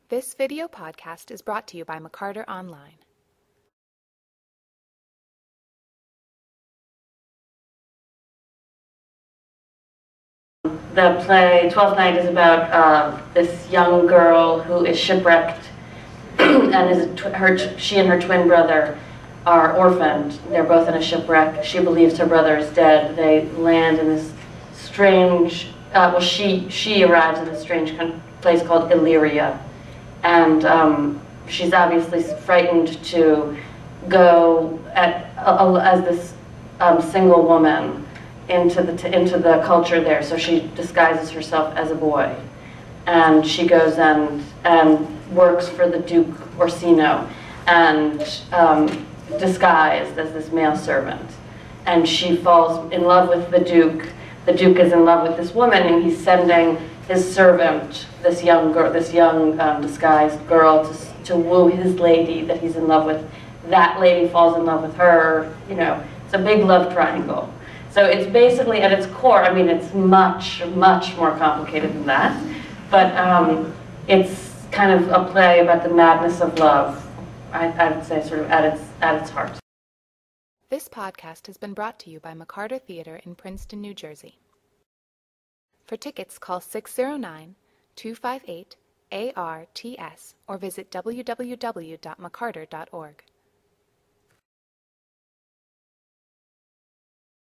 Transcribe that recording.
This video podcast is brought to you by McCarter Online. The play Twelfth Night is about this young girl who is shipwrecked, and she and her twin brother are orphaned. They're both in a shipwreck. She believes her brother is dead. They land in this strange. She arrives in this strange place called Illyria, and she's obviously frightened to go as this single woman into the culture there, so she disguises herself as a boy, and she goes and works for the Duke Orsino, and disguised as this male servant, and she falls in love with the Duke. The Duke is in love with this woman, and he's sending his servant, this young disguised girl, to woo his lady that he's in love with. That lady falls in love with her. You know, it's a big love triangle. So it's basically, at its core, I mean, it's much, much more complicated than that, but it's kind of a play about the madness of love, I would say, sort of at its heart. This podcast has been brought to you by McCarter Theater in Princeton, New Jersey. For tickets, call 609-258-ARTS or visit www.mccarter.org.